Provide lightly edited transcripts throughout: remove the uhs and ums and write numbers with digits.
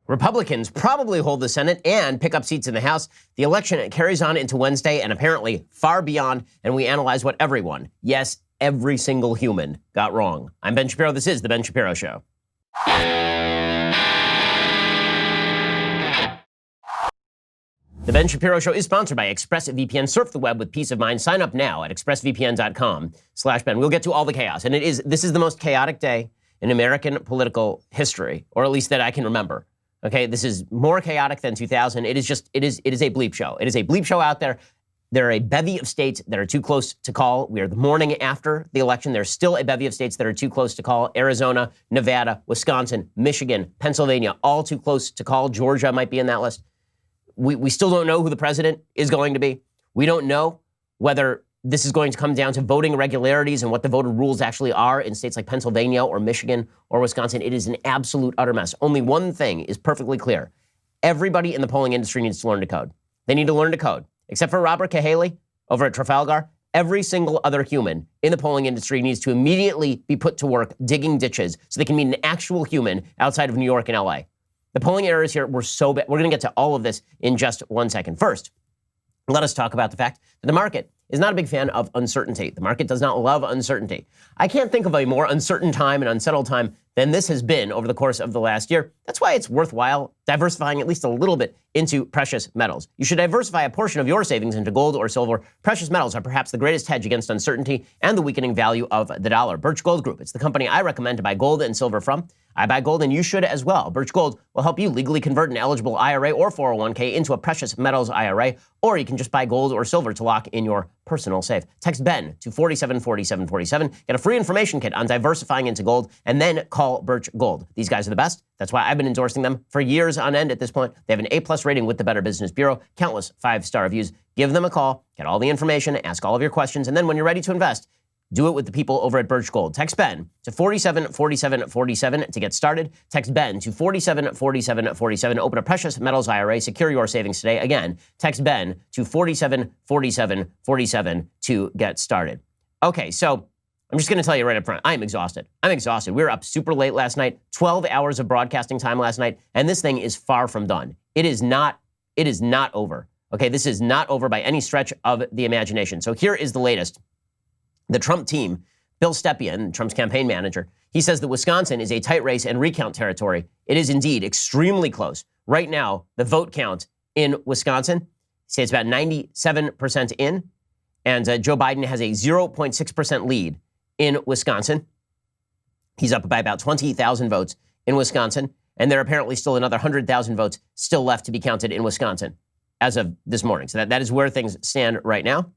Republicans probably hold the Senate and pick up seats in the House. The election carries on into Wednesday and apparently far beyond, and we analyze what everyone, yes, every single human, got wrong. I'm Ben Shapiro. This is The Ben Shapiro Show. The Ben Shapiro Show is sponsored by ExpressVPN. Surf the web with peace of mind. Sign up now at expressvpn.com/Ben. We'll get to all the chaos. And this is the most chaotic day in American political history, or at least that I can remember. Okay, this is more chaotic than 2000. It is a bleep show. It is a bleep show out there. There are a bevy of states that are too close to call. We are the morning after the election. There's still a bevy of states that are too close to call. Arizona, Nevada, Wisconsin, Michigan, Pennsylvania, all too close to call. Georgia might be in that list. We still don't know who the president is going to be. We don't know whether this is going to come down to voting irregularities and what the voter rules actually are in states like Pennsylvania or Michigan or Wisconsin. It is an absolute utter mess. Only one thing is perfectly clear. Everybody in the polling industry needs to learn to code. They need to learn to code. Except for Robert Cahaley over at Trafalgar, every single other human in the polling industry needs to immediately be put to work digging ditches so they can meet an actual human outside of New York and LA. The polling errors here were so bad. We're going to get to all of this in just 1 second. First, let us talk about the fact that the market is not a big fan of uncertainty. The market does not love uncertainty. I can't think of a more uncertain time and unsettled time than this has been over the course of the last year. That's why it's worthwhile diversifying at least a little bit into precious metals. You should diversify a portion of your savings into gold or silver. Precious metals are perhaps the greatest hedge against uncertainty and the weakening value of the dollar. Birch Gold Group, it's the company I recommend to buy gold and silver from. I buy gold and you should as well. Birch Gold will help you legally convert an eligible IRA or 401k into a precious metals IRA, or you can just buy gold or silver to lock in your personal safe. Text Ben to 474747. Get a free information kit on diversifying into gold, and then call Birch Gold. These guys are the best. That's why I've been endorsing them for years on end at this point. They have an A+ rating with the Better Business Bureau, countless 5-star reviews. Give them a call, get all the information, ask all of your questions, and then when you're ready to invest, do it with the people over at Birch Gold. Text Ben to 474747 to get started. Text Ben to 474747. Open a precious metals IRA. Secure your savings today. Again, text Ben to 474747 to get started. Okay, so I'm just going to tell you right up front, I'm exhausted. We were up super late last night, 12 hours of broadcasting time last night, and this thing is far from done. It is not over. Okay, this is not over by any stretch of the imagination. So here is the latest. The Trump team, Bill Stepien, Trump's campaign manager, he says that Wisconsin is a tight race and recount territory. It is indeed extremely close. Right now, the vote count in Wisconsin, say it's about 97% in, and Joe Biden has a 0.6% lead in Wisconsin. He's up by about 20,000 votes in Wisconsin, and there are apparently still another 100,000 votes still left to be counted in Wisconsin as of this morning. So that is where things stand right now.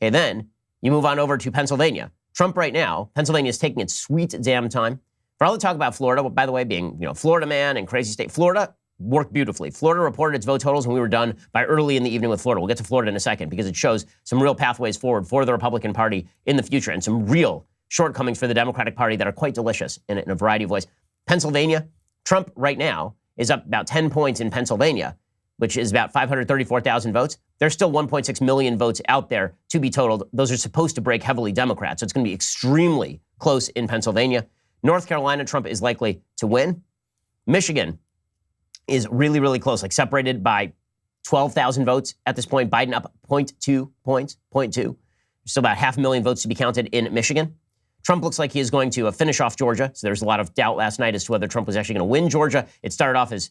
Okay, then you move on over to Pennsylvania. Trump right now, Pennsylvania is taking its sweet damn time. For all the talk about Florida, by the way, being, Florida man and crazy state, Florida worked beautifully. Florida reported its vote totals and we were done by early in the evening with Florida. We'll get to Florida in a second because it shows some real pathways forward for the Republican Party in the future and some real shortcomings for the Democratic Party that are quite delicious in a variety of ways. Pennsylvania, Trump right now is up about 10 points in Pennsylvania, which is about 534,000 votes. There's still 1.6 million votes out there to be totaled. Those are supposed to break heavily Democrat, so it's going to be extremely close in Pennsylvania. North Carolina, Trump is likely to win. Michigan is really, really close, like separated by 12,000 votes at this point. Biden up 0.2 points, 0.2. There's still about 500,000 votes to be counted in Michigan. Trump looks like he is going to finish off Georgia, so there's a lot of doubt last night as to whether Trump was actually going to win Georgia. It started off as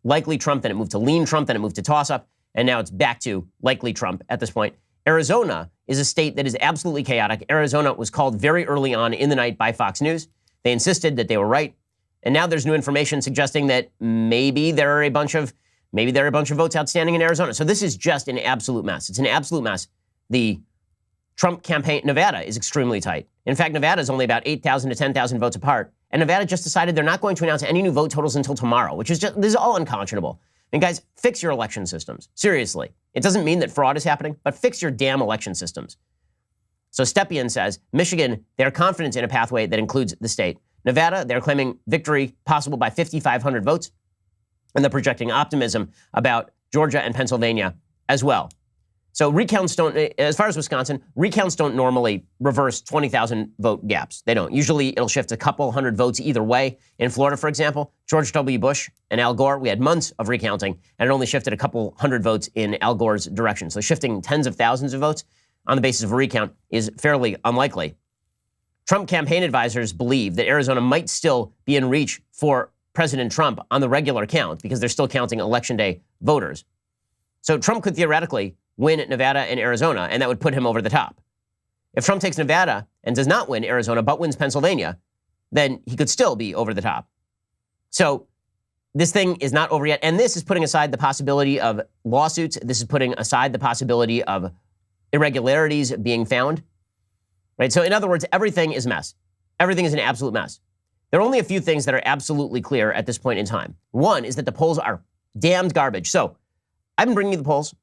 likely Trump, then it moved to lean Trump, then it moved to toss-up, and now it's back to likely Trump at this point. Arizona is a state that is absolutely chaotic. Arizona was called very early on in the night by Fox News. They insisted that they were right, and now there's new information suggesting that maybe there are a bunch of votes outstanding in Arizona. So this is just an absolute mess. It's an absolute mess. The Trump campaign, Nevada is extremely tight. In fact, Nevada is only about 8,000 to 10,000 votes apart. And Nevada just decided they're not going to announce any new vote totals until tomorrow, which is this is all unconscionable. And guys, fix your election systems. Seriously. It doesn't mean that fraud is happening, but fix your damn election systems. So Stepien says, Michigan, they're confident in a pathway that includes the state. Nevada, they're claiming victory possible by 5,500 votes. And they're projecting optimism about Georgia and Pennsylvania as well. So recounts don't, as far as Wisconsin, recounts don't normally reverse 20,000 vote gaps. They don't. Usually it'll shift a couple hundred votes either way. In Florida, for example, George W. Bush and Al Gore, we had months of recounting, and it only shifted a couple hundred votes in Al Gore's direction. So shifting tens of thousands of votes on the basis of a recount is fairly unlikely. Trump campaign advisors believe that Arizona might still be in reach for President Trump on the regular count because they're still counting Election Day voters. So Trump could theoretically win Nevada and Arizona, and that would put him over the top. If Trump takes Nevada and does not win Arizona but wins Pennsylvania, then he could still be over the top. So this thing is not over yet, and this is putting aside the possibility of lawsuits. This is putting aside the possibility of irregularities being found. Right? So in other words, everything is a mess. Everything is an absolute mess. There are only a few things that are absolutely clear at this point in time. One is that the polls are damned garbage. So I've been bringing you the polls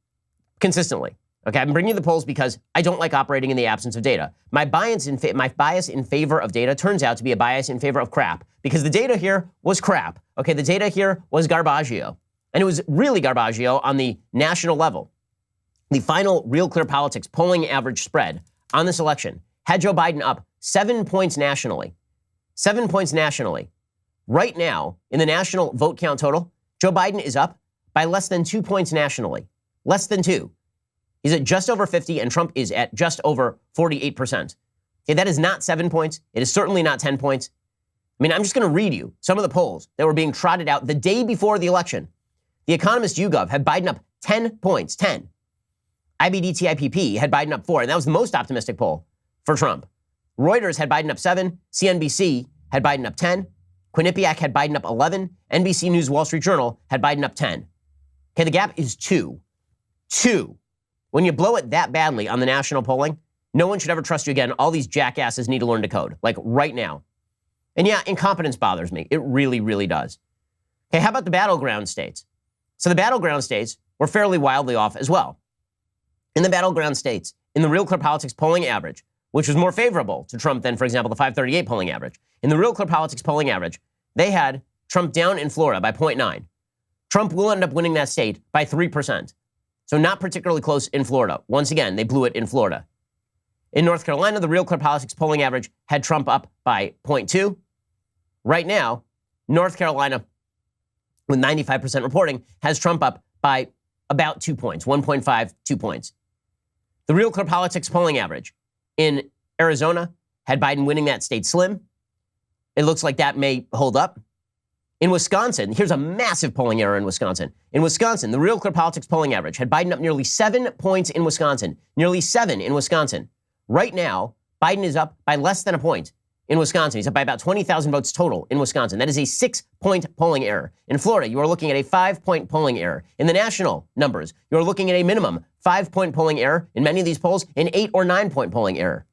consistently. Okay, I've been bringing you the polls because I don't like operating in the absence of data. My bias in favor of data turns out to be a bias in favor of crap, because the data here was crap. Okay, the data here was garbaggio. And it was really garbaggio on the national level. The final Real Clear Politics polling average spread on this election had Joe Biden up 7 points nationally. 7 points nationally. Right now, in the national vote count total, Joe Biden is up by less than 2 points nationally. Less than 2. He's at just over 50, and Trump is at just over 48%. Okay, that is not 7 points. It is certainly not 10 points. I mean, I'm just going to read you some of the polls that were being trotted out the day before the election. The Economist YouGov had Biden up 10 points, 10. IBD-TIPP had Biden up 4, and that was the most optimistic poll for Trump. Reuters had Biden up 7. CNBC had Biden up 10. Quinnipiac had Biden up 11. NBC News Wall Street Journal had Biden up 10. Okay, the gap is 2. 2. When you blow it that badly on the national polling, no one should ever trust you again. All these jackasses need to learn to code, like right now. And yeah, incompetence bothers me. It really, really does. Okay, how about the battleground states? So the battleground states were fairly wildly off as well. In the battleground states, in the Real Clear Politics polling average, which was more favorable to Trump than, for example, the 538 polling average. In the Real Clear Politics polling average, they had Trump down in Florida by 0.9. Trump will end up winning that state by 3%. So not particularly close in Florida. Once again, they blew it in Florida. In North Carolina, the Real Clear Politics polling average had Trump up by 0.2. Right now, North Carolina, with 95% reporting, has Trump up by about 2 points, 1.5, 2 points. The Real Clear Politics polling average in Arizona had Biden winning that state slim. It looks like that may hold up. In Wisconsin, here's a massive polling error in Wisconsin. In Wisconsin, the Real Clear Politics polling average had Biden up nearly 7 points in Wisconsin. Nearly 7 in Wisconsin. Right now, Biden is up by less than a point in Wisconsin. He's up by about 20,000 votes total in Wisconsin. That is a 6-point polling error. In Florida, you are looking at a 5-point polling error. In the national numbers, you are looking at a minimum 5-point polling error. In many of these polls, an 8 or 9-point polling error.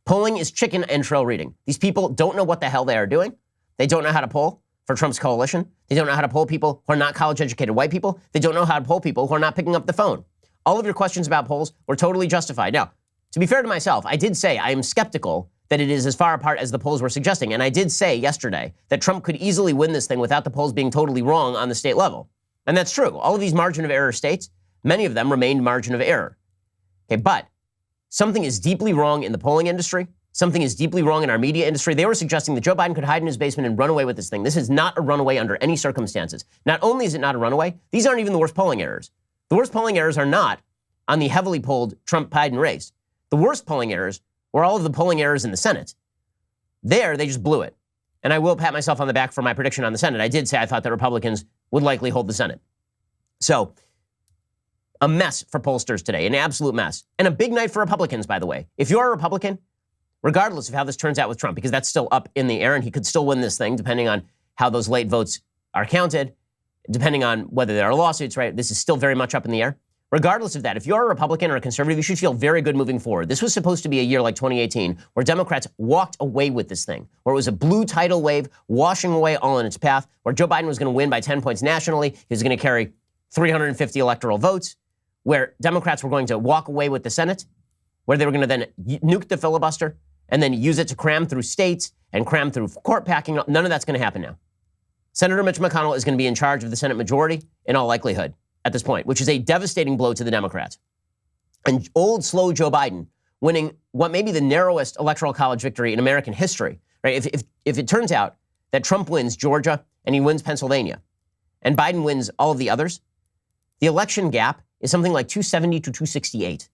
Polling is chicken and trail reading. These people don't know what the hell they are doing. They don't know how to poll for Trump's coalition. They don't know how to poll people who are not college-educated white people. They don't know how to poll people who are not picking up the phone. All of your questions about polls were totally justified. Now, to be fair to myself, I did say I am skeptical that it is as far apart as the polls were suggesting. And I did say yesterday that Trump could easily win this thing without the polls being totally wrong on the state level. And that's true. All of these margin of error states, many of them remained margin of error. Okay, but something is deeply wrong in the polling industry. Something is deeply wrong in our media industry. They were suggesting that Joe Biden could hide in his basement and run away with this thing. This is not a runaway under any circumstances. Not only is it not a runaway, these aren't even the worst polling errors. The worst polling errors are not on the heavily polled Trump-Biden race. The worst polling errors were all of the polling errors in the Senate. There, they just blew it. And I will pat myself on the back for my prediction on the Senate. I did say I thought that Republicans would likely hold the Senate. So, a mess for pollsters today, an absolute mess. And a big night for Republicans, by the way. If you're a Republican, regardless of how this turns out with Trump, because that's still up in the air and he could still win this thing depending on how those late votes are counted, depending on whether there are lawsuits, right? This is still very much up in the air. Regardless of that, if you're a Republican or a conservative, you should feel very good moving forward. This was supposed to be a year like 2018 where Democrats walked away with this thing, where it was a blue tidal wave washing away all in its path, where Joe Biden was going to win by 10 points nationally. He was going to carry 350 electoral votes, where Democrats were going to walk away with the Senate, where they were going to then nuke the filibuster and then use it to cram through states and cram through court packing. None of that's going to happen now. Senator Mitch McConnell is going to be in charge of the Senate majority in all likelihood at this point, which is a devastating blow to the Democrats. and old, slow Joe Biden winning what may be the narrowest electoral college victory in American history, right? If it turns out that Trump wins Georgia and he wins Pennsylvania and Biden wins all of the others, the election gap is something like 270 to 268.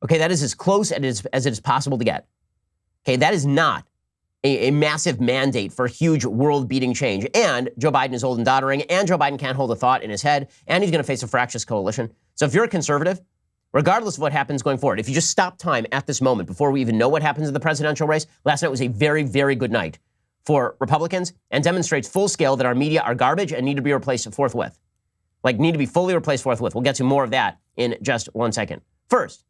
Okay, that is as close as it is possible to get. Okay, that is not a massive mandate for huge world-beating change. And Joe Biden is old and doddering, and Joe Biden can't hold a thought in his head, and he's going to face a fractious coalition. So if you're a conservative, regardless of what happens going forward, if you just stop time at this moment before we even know what happens in the presidential race, last night was a very, very good night for Republicans and demonstrates full scale that our media are garbage and need to be replaced forthwith. Like, need to be fully replaced forthwith. We'll get to more of that in just 1 second. First,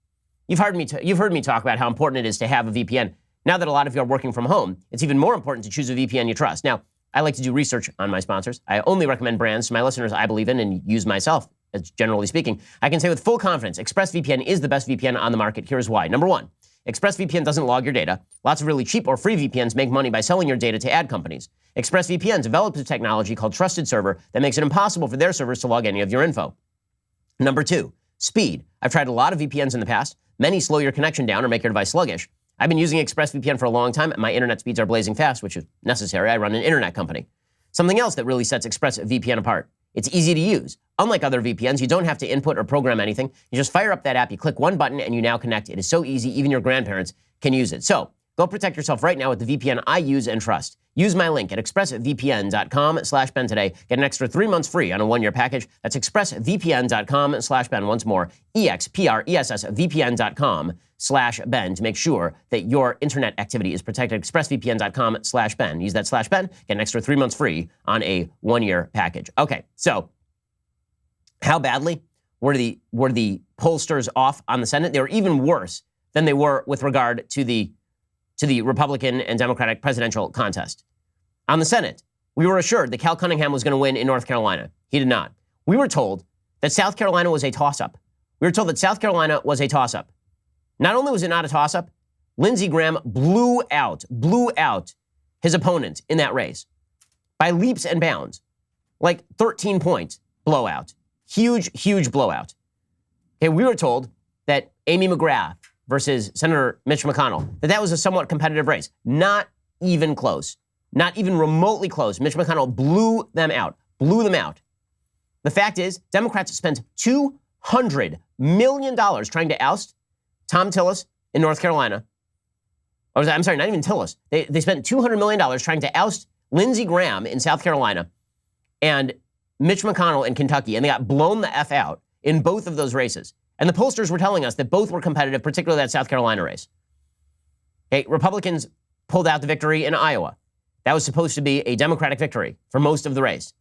you've heard me talk about how important it is to have a VPN. Now that a lot of you are working from home, it's even more important to choose a VPN you trust. Now, I like to do research on my sponsors. I only recommend brands to my listeners I believe in and use myself, generally speaking. I can say with full confidence, ExpressVPN is the best VPN on the market. Here's why. Number one, ExpressVPN doesn't log your data. Lots of really cheap or free VPNs make money by selling your data to ad companies. ExpressVPN developed a technology called Trusted Server that makes it impossible for their servers to log any of your info. Number two, speed. I've tried a lot of VPNs in the past. Many slow your connection down or make your device sluggish. I've been using ExpressVPN for a long time, and my internet speeds are blazing fast, which is necessary. I run an internet company. Something else that really sets ExpressVPN apart. It's easy to use. Unlike other VPNs, you don't have to input or program anything. You just fire up that app, you click one button, and you now connect. It is so easy, even your grandparents can use it. So go protect yourself right now with the VPN I use and trust. Use my link at expressvpn.com/Ben today. Get an extra 3 months free on a 1-year package. That's expressvpn.com/Ben. Once more, expressvpn.com/Ben to make sure that your internet activity is protected. expressvpn.com/Ben. Use that /Ben. Get an extra 3 months free on a 1-year package. Okay, so how badly were the pollsters off on the Senate? They were even worse than they were with regard to the Republican and Democratic presidential contest. On the Senate, we were assured that Cal Cunningham was going to win in North Carolina. He did not. We were told that South Carolina was a toss-up. Not only was it not a toss-up, Lindsey Graham blew out his opponent in that race by leaps and bounds, like 13-point blowout. Huge blowout. Okay, we were told that Amy McGrath versus Senator Mitch McConnell, that was a somewhat competitive race. Not even close. Not even remotely close. Mitch McConnell blew them out. The fact is, Democrats spent $200 million trying to oust Tom Tillis in North Carolina. I'm sorry, not even Tillis. They spent $200 million trying to oust Lindsey Graham in South Carolina and Mitch McConnell in Kentucky, and they got blown the F out in both of those races. And the pollsters were telling us that both were competitive, particularly that South Carolina race. Okay, Republicans pulled out the victory in Iowa. That was supposed to be a Democratic victory for most of the race.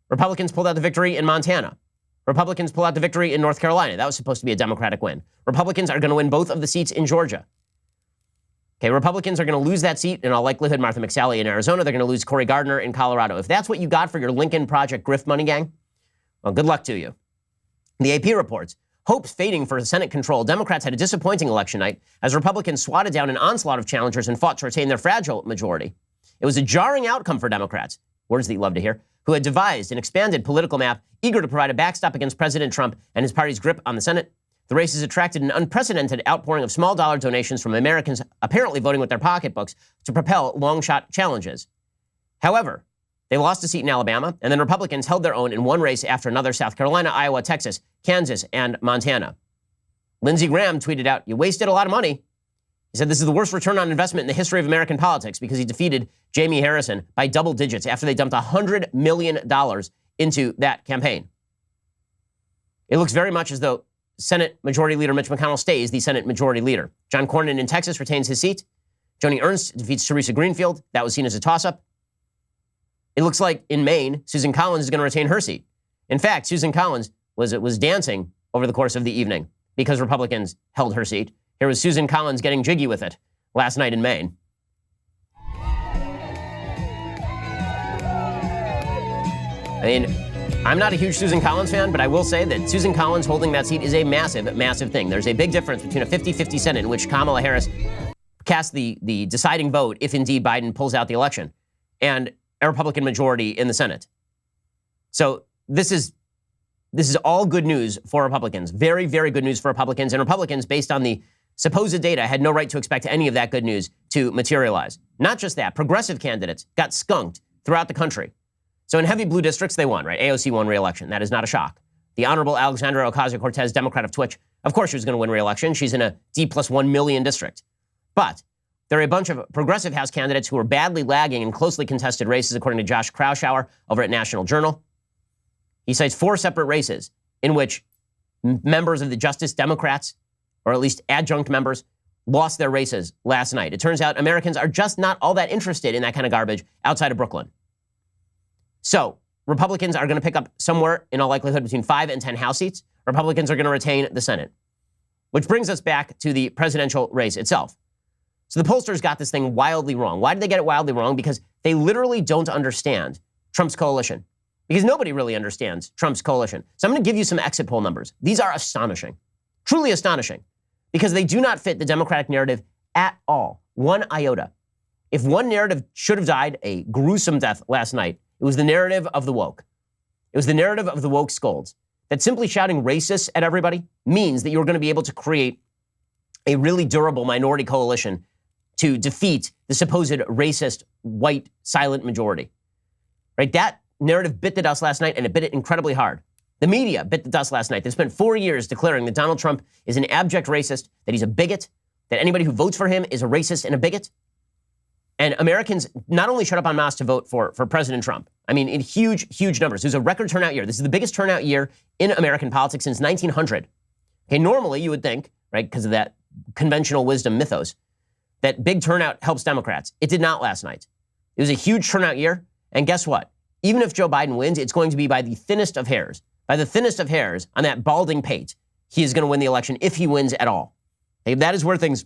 Republicans pulled out the victory in Montana. Republicans pulled out the victory in North Carolina. That was supposed to be a Democratic win. Republicans are going to win both of the seats in Georgia. Okay, Republicans are going to lose that seat, in all likelihood, Martha McSally in Arizona. They're going to lose Cory Gardner in Colorado. If that's what you got for your Lincoln Project grift money gang, well, good luck to you. The AP reports, hopes fading for Senate control. Democrats had a disappointing election night as Republicans swatted down an onslaught of challengers and fought to retain their fragile majority. It was a jarring outcome for Democrats, words that you love to hear, who had devised an expanded political map eager to provide a backstop against President Trump and his party's grip on the Senate. The race has attracted an unprecedented outpouring of small dollar donations from Americans apparently voting with their pocketbooks to propel long-shot challenges. However, they lost a seat in Alabama, and then Republicans held their own in one race after another: South Carolina, Iowa, Texas, Kansas, and Montana. Lindsey Graham tweeted out, "You wasted a lot of money." He said this is the worst return on investment in the history of American politics because he defeated Jamie Harrison by double digits after they dumped $100 million into that campaign. It looks very much as though Senate Majority Leader Mitch McConnell stays the Senate Majority Leader. John Cornyn in Texas retains his seat. Joni Ernst defeats Teresa Greenfield. That was seen as a toss-up. It looks like in Maine, Susan Collins is going to retain her seat. In fact, Susan Collins was dancing over the course of the evening because Republicans held her seat. Here was Susan Collins getting jiggy with it last night in Maine. I mean, I'm not a huge Susan Collins fan, but I will say that Susan Collins holding that seat is a massive thing. There's a big difference between a 50-50 Senate in which Kamala Harris casts the deciding vote if indeed Biden pulls out the election, and a Republican majority in the Senate. So this is this is all good news for Republicans. Very, very good news for Republicans. And Republicans, based on the supposed data, had no right to expect any of that good news to materialize. Not just that, progressive candidates got skunked throughout the country. So in heavy blue districts, they won, right? AOC won re-election. That is not a shock. The Honorable Alexandra Ocasio-Cortez, Democrat of Twitch, of course she was going to win re-election. She's in a D+1 million district. But there are a bunch of progressive House candidates who are badly lagging in closely contested races, according to Josh Kraushaar over at National Journal. He cites 4 separate races in which members of the Justice Democrats, or at least adjunct members, lost their races last night. It turns out Americans are just not all that interested in that kind of garbage outside of Brooklyn. So Republicans are going to pick up somewhere, in all likelihood, between 5 and 10 House seats. Republicans are going to retain the Senate, which brings us back to the presidential race itself. So the pollsters got this thing wildly wrong. Why did they get it wildly wrong? Because they literally don't understand Trump's coalition. Because nobody really understands Trump's coalition. So I'm going to give you some exit poll numbers. These are astonishing, truly astonishing, because they do not fit the Democratic narrative at all, one iota. If one narrative should have died a gruesome death last night, it was the narrative of the woke. It was the narrative of the woke scolds. That simply shouting racist at everybody means that you're going to be able to create a really durable minority coalition to defeat the supposed racist white silent majority. Right? That narrative bit the dust last night, and it bit it incredibly hard. The media bit the dust last night. They spent 4 years declaring that Donald Trump is an abject racist, that he's a bigot, that anybody who votes for him is a racist and a bigot. And Americans not only shut up en masse to vote for President Trump, I mean, in huge, huge numbers. It was a record turnout year. This is the biggest turnout year in American politics since 1900. Okay, normally you would think, right, because of that conventional wisdom mythos, that big turnout helps Democrats. It did not last night. It was a huge turnout year, and guess what? Even if Joe Biden wins, it's going to be by the thinnest of hairs. By the thinnest of hairs on that balding pate, he is going to win the election if he wins at all. Okay, that is where things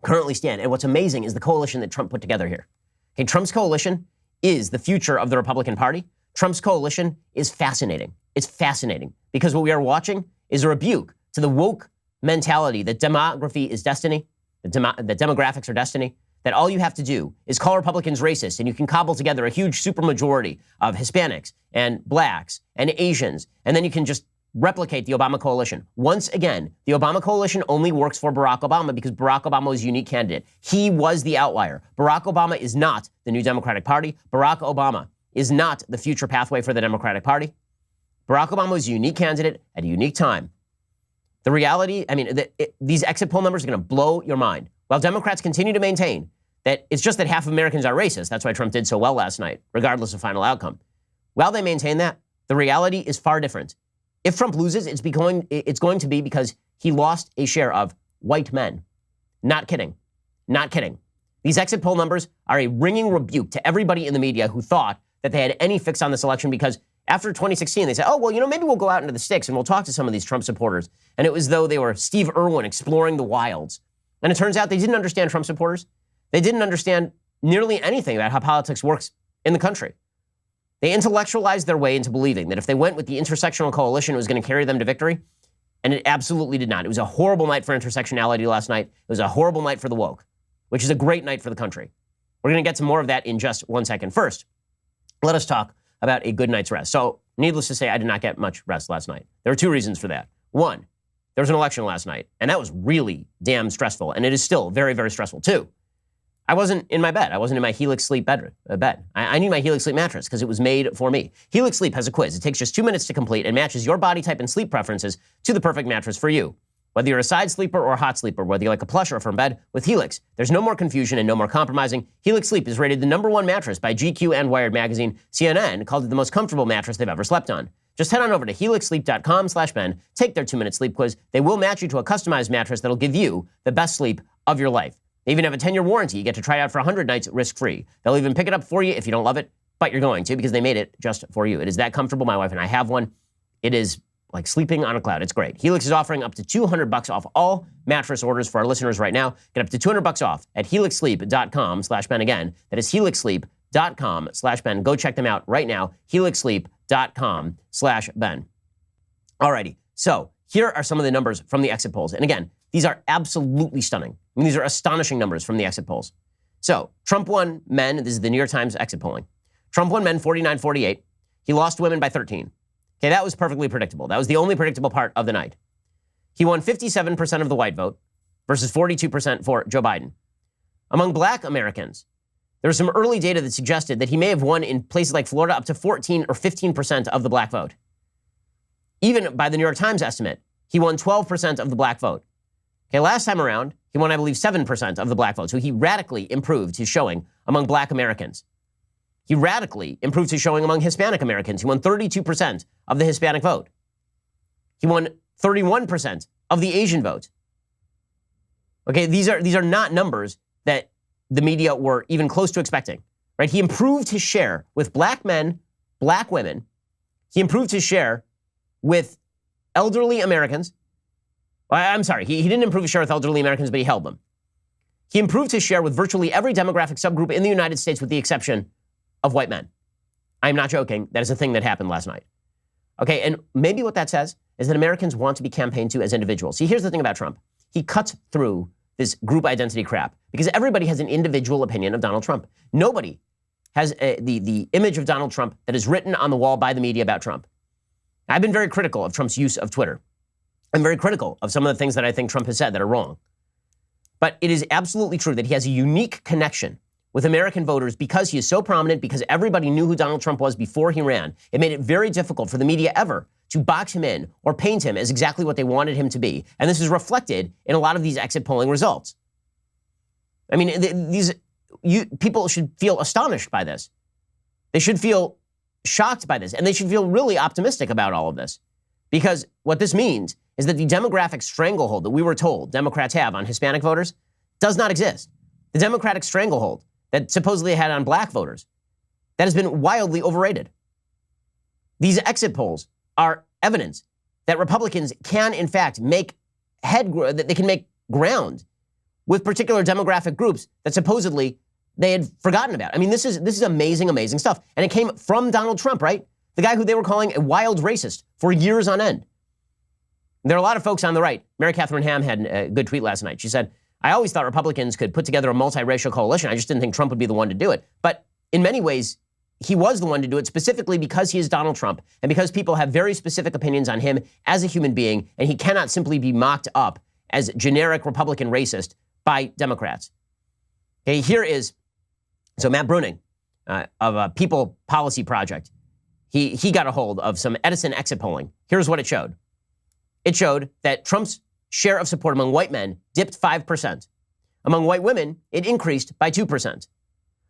currently stand. And what's amazing is the coalition that Trump put together here. Okay, Trump's coalition is the future of the Republican Party. Trump's coalition is fascinating. It's fascinating because what we are watching is a rebuke to the woke mentality that demography is destiny, that demographics are destiny, that all you have to do is call Republicans racist and you can cobble together a huge supermajority of Hispanics and blacks and Asians, and then you can just replicate the Obama coalition. Once again, the Obama coalition only works for Barack Obama because Barack Obama was a unique candidate. He was the outlier. Barack Obama is not the new Democratic Party. Barack Obama is not the future pathway for the Democratic Party. Barack Obama was a unique candidate at a unique time. The reality, I mean, these exit poll numbers are going to blow your mind. While Democrats continue to maintain that it's just that half of Americans are racist, that's why Trump did so well last night, regardless of final outcome. While they maintain that, the reality is far different. If Trump loses, it's going to be because he lost a share of white men. Not kidding. Not kidding. These exit poll numbers are a ringing rebuke to everybody in the media who thought that they had any fix on this election because after 2016, they said, oh, well, maybe we'll go out into the sticks and we'll talk to some of these Trump supporters. And it was as though they were Steve Irwin exploring the wilds. And it turns out they didn't understand Trump supporters. They didn't understand nearly anything about how politics works in the country. They intellectualized their way into believing that if they went with the intersectional coalition, it was going to carry them to victory. And it absolutely did not. It was a horrible night for intersectionality last night. It was a horrible night for the woke, which is a great night for the country. We're going to get to more of that in just 1 second. First, let us talk about a good night's rest. So, needless to say, I did not get much rest last night. There are 2 reasons for that. One, there was an election last night, and that was really damn stressful, and it is still very, very stressful. 2, I wasn't in my bed. I wasn't in my Helix Sleep bed. I need my Helix Sleep mattress because it was made for me. Helix Sleep has a quiz. It takes just 2 minutes to complete and matches your body type and sleep preferences to the perfect mattress for you. Whether you're a side sleeper or a hot sleeper, whether you like a plush or a firm bed, with Helix, there's no more confusion and no more compromising. Helix Sleep is rated the #1 mattress by GQ and Wired magazine. CNN called it the most comfortable mattress they've ever slept on. Just head on over to helixsleep.com/Ben, take their 2-minute sleep quiz. They will match you to a customized mattress that'll give you the best sleep of your life. They even have a 10-year warranty. You get to try it out for 100 nights risk-free. They'll even pick it up for you if you don't love it, but you're going to because they made it just for you. It is that comfortable. My wife and I have one. It is like sleeping on a cloud. It's great. Helix is offering up to $200 off all mattress orders for our listeners right now. Get up to $200 off at helixsleep.com/Ben. Again, that is helixsleep.com/Ben. Go check them out right now. helixsleep.com/Ben. Alrighty. So here are some of the numbers from the exit polls. And again, these are absolutely stunning. I mean, these are astonishing numbers from the exit polls. So Trump won men. This is the New York Times exit polling. Trump won men 49-48. He lost women by 13. Okay, that was perfectly predictable. That was the only predictable part of the night. He won 57% of the white vote versus 42% for Joe Biden. Among black Americans, there was some early data that suggested that he may have won in places like Florida up to 14 or 15% of the black vote. Even by the New York Times estimate, he won 12% of the black vote. Okay, last time around, he won, I believe, 7% of the black vote. So he radically improved his showing among black Americans. He radically improved his showing among Hispanic Americans. He won 32% of the Hispanic vote. He won 31% of the Asian vote. Okay, these are not numbers that the media were even close to expecting, right? He improved his share with black men, black women. He improved his share with elderly Americans. I'm sorry, he didn't improve his share with elderly Americans, but he held them. He improved his share with virtually every demographic subgroup in the United States with the exception of white men. I'm not joking. That is a thing that happened last night. Okay, and maybe what that says is that Americans want to be campaigned to as individuals. See, here's the thing about Trump. He cuts through this group identity crap because everybody has an individual opinion of Donald Trump. Nobody has the image of Donald Trump that is written on the wall by the media about Trump. I've been very critical of Trump's use of Twitter. I'm very critical of some of the things that I think Trump has said that are wrong. But it is absolutely true that he has a unique connection with American voters because he is so prominent, because everybody knew who Donald Trump was before he ran. It made it very difficult for the media ever to box him in or paint him as exactly what they wanted him to be. And this is reflected in a lot of these exit polling results. I mean, people should feel astonished by this. They should feel shocked by this, and they should feel really optimistic about all of this. Because what this means is that the demographic stranglehold that we were told Democrats have on Hispanic voters does not exist. The Democratic stranglehold that supposedly had on black voters, that has been wildly overrated. These exit polls are evidence that Republicans can, in fact, that they can make ground with particular demographic groups that supposedly they had forgotten about. I mean, this is amazing, amazing stuff. And it came from Donald Trump, right? The guy who they were calling a wild racist for years on end. There are a lot of folks on the right. Mary Catherine Ham had a good tweet last night. She said, I always thought Republicans could put together a multiracial coalition. I just didn't think Trump would be the one to do it. But in many ways, he was the one to do it specifically because he is Donald Trump and because people have very specific opinions on him as a human being, and he cannot simply be mocked up as generic Republican racist by Democrats. Okay, here is, so Matt Bruning of a People Policy Project, he got a hold of some Edison exit polling. Here's what it showed. It showed that Trump's share of support among white men dipped 5%. Among white women, it increased by 2%.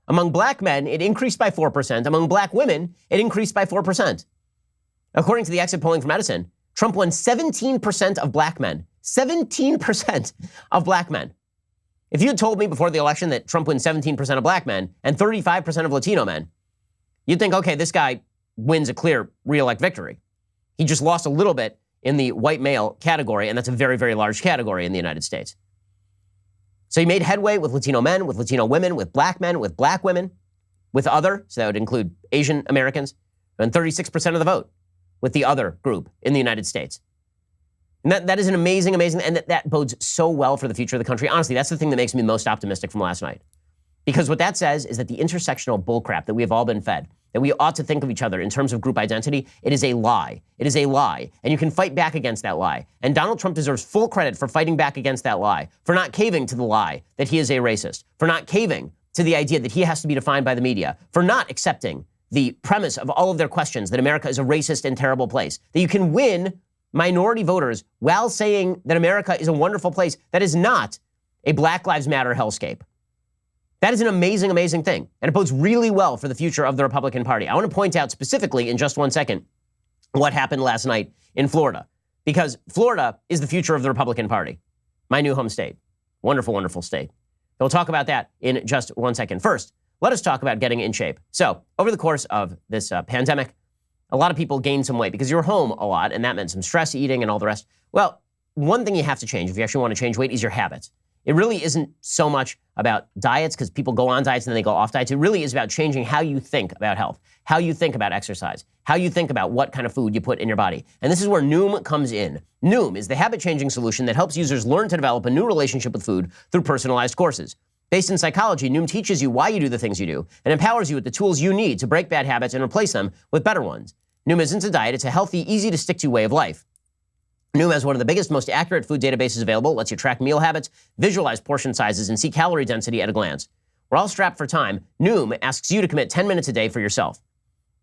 Among black men, it increased by 4%. Among black women, it increased by 4%. According to the exit polling from Edison, Trump won 17% of black men. 17% of black men. If you had told me before the election that Trump wins 17% of black men and 35% of Latino men, you'd think, okay, this guy wins a clear re-elect victory. He just lost a little bit in the white male category, and that's a very, very large category in the United States. So he made headway with Latino men, with Latino women, with black men, with black women, with other, so that would include Asian Americans, and 36% of the vote with the other group in the United States. And that is an amazing, amazing, and that bodes so well for the future of the country. Honestly, that's the thing that makes me most optimistic from last night. Because what that says is that the intersectional bullcrap that we have all been fed, that we ought to think of each other in terms of group identity, it is a lie. It is a lie. And you can fight back against that lie. And Donald Trump deserves full credit for fighting back against that lie, for not caving to the lie that he is a racist, for not caving to the idea that he has to be defined by the media, for not accepting the premise of all of their questions that America is a racist and terrible place, that you can win minority voters while saying that America is a wonderful place that is not a Black Lives Matter hellscape. That is an amazing, amazing thing. And it bodes really well for the future of the Republican Party. I want to point out specifically in just 1 second what happened last night in Florida. Because Florida is the future of the Republican Party. My new home state. Wonderful, wonderful state. We'll talk about that in just 1 second. First, let us talk about getting in shape. So, over the course of this pandemic, a lot of people gained some weight because you were home a lot, and that meant some stress eating and all the rest. Well, one thing you have to change if you actually want to change weight is your habits. It really isn't so much about diets, because people go on diets and then they go off diets. It really is about changing how you think about health, how you think about exercise, how you think about what kind of food you put in your body. And this is where Noom comes in. Noom is the habit-changing solution that helps users learn to develop a new relationship with food through personalized courses. Based in psychology, Noom teaches you why you do the things you do and empowers you with the tools you need to break bad habits and replace them with better ones. Noom isn't a diet, it's a healthy, easy to stick to way of life. Noom has one of the biggest, most accurate food databases available, lets you track meal habits, visualize portion sizes, and see calorie density at a glance. We're all strapped for time. Noom asks you to commit 10 minutes a day for yourself.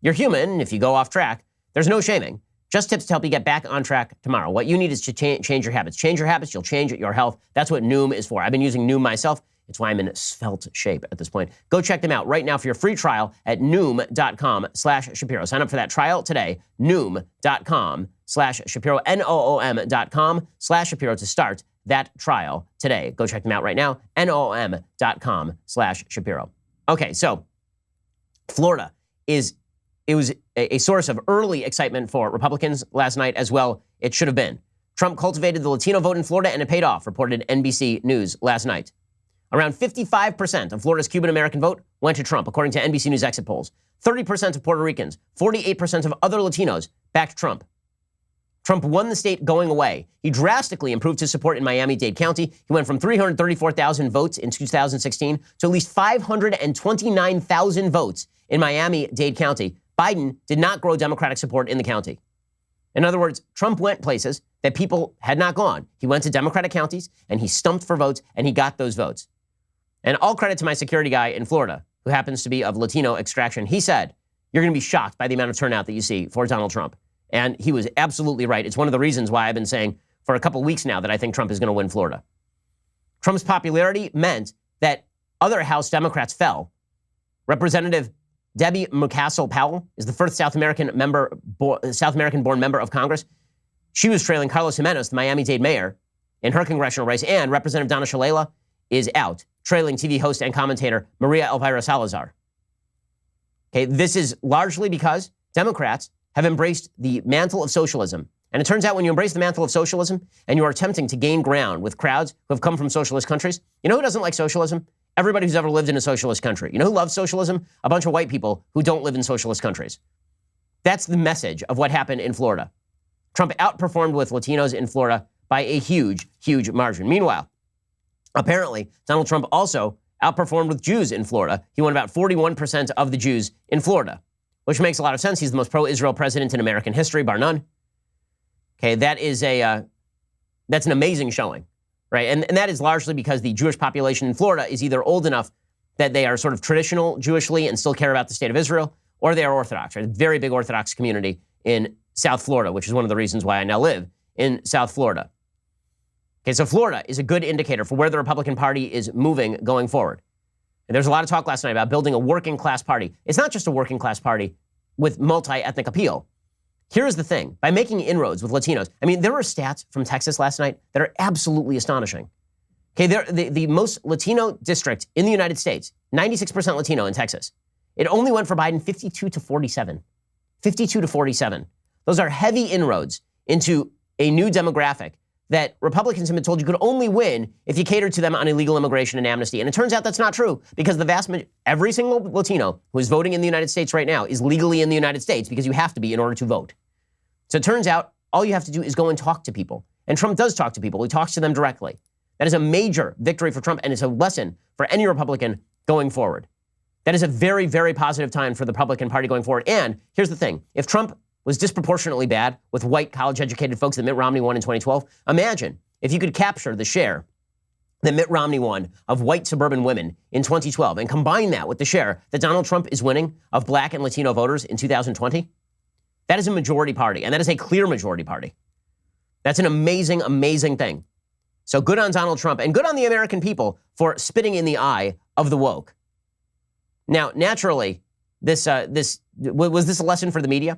You're human, and if you go off track, there's no shaming. Just tips to help you get back on track tomorrow. What you need is to change your habits. Change your habits, you'll change your health. That's what Noom is for. I've been using Noom myself. It's why I'm in svelte shape at this point. Go check them out right now for your free trial at Noom.com/Shapiro. Sign up for that trial today. Noom.com/Shapiro. NOOM.com/Shapiro to start that trial today. Go check them out right now. NOOM.com/Shapiro. Okay, so Florida was a source of early excitement for Republicans last night as well. It should have been. Trump cultivated the Latino vote in Florida and it paid off, reported NBC News last night. Around 55% of Florida's Cuban-American vote went to Trump, according to NBC News exit polls. 30% of Puerto Ricans, 48% of other Latinos backed Trump. Trump won the state going away. He drastically improved his support in Miami-Dade County. He went from 334,000 votes in 2016 to at least 529,000 votes in Miami-Dade County. Biden did not grow Democratic support in the county. In other words, Trump went places that people had not gone. He went to Democratic counties, and he stumped for votes, and he got those votes. And all credit to my security guy in Florida, who happens to be of Latino extraction. He said, you're going to be shocked by the amount of turnout that you see for Donald Trump. And he was absolutely right. It's one of the reasons why I've been saying for a couple weeks now that I think Trump is going to win Florida. Trump's popularity meant that other House Democrats fell. Representative Debbie McCassell Powell is the first South American-born member of Congress. She was trailing Carlos Jimenez, the Miami-Dade mayor, in her congressional race. And Representative Donna Shalala is out, trailing TV host and commentator Maria Elvira Salazar. Okay, this is largely because Democrats have embraced the mantle of socialism. And it turns out when you embrace the mantle of socialism and you are attempting to gain ground with crowds who have come from socialist countries, you know who doesn't like socialism? Everybody who's ever lived in a socialist country. You know who loves socialism? A bunch of white people who don't live in socialist countries. That's the message of what happened in Florida. Trump outperformed with Latinos in Florida by a huge, huge margin. Meanwhile, apparently, Donald Trump also outperformed with Jews in Florida. He won about 41% of the Jews in Florida, which makes a lot of sense. He's the most pro-Israel president in American history, bar none. Okay, that's an amazing showing, right? And that is largely because the Jewish population in Florida is either old enough that they are sort of traditional Jewishly and still care about the state of Israel, or they are Orthodox, right? A very big Orthodox community in South Florida, which is one of the reasons why I now live in South Florida. Okay, so Florida is a good indicator for where the Republican Party is moving going forward. And there's a lot of talk last night about building a working class party. It's not just a working class party with multi-ethnic appeal. Here's the thing. By making inroads with Latinos, I mean, there were stats from Texas last night that are absolutely astonishing. Okay, the most Latino district in the United States, 96% Latino in Texas. It only went for Biden 52 to 47. 52 to 47. Those are heavy inroads into a new demographic that Republicans have been told you could only win if you catered to them on illegal immigration and amnesty. And it turns out that's not true, because every single Latino who is voting in the United States right now is legally in the United States, because you have to be in order to vote. So it turns out all you have to do is go and talk to people. And Trump does talk to people. He talks to them directly. That is a major victory for Trump, and it's a lesson for any Republican going forward. That is a very, very positive time for the Republican Party going forward. And here's the thing. If Trump was disproportionately bad with white college-educated folks that Mitt Romney won in 2012, imagine if you could capture the share that Mitt Romney won of white suburban women in 2012 and combine that with the share that Donald Trump is winning of black and Latino voters in 2020. That is a majority party, and that is a clear majority party. That's an amazing, amazing thing. So good on Donald Trump, and good on the American people for spitting in the eye of the woke. Now, naturally, was this a lesson for the media,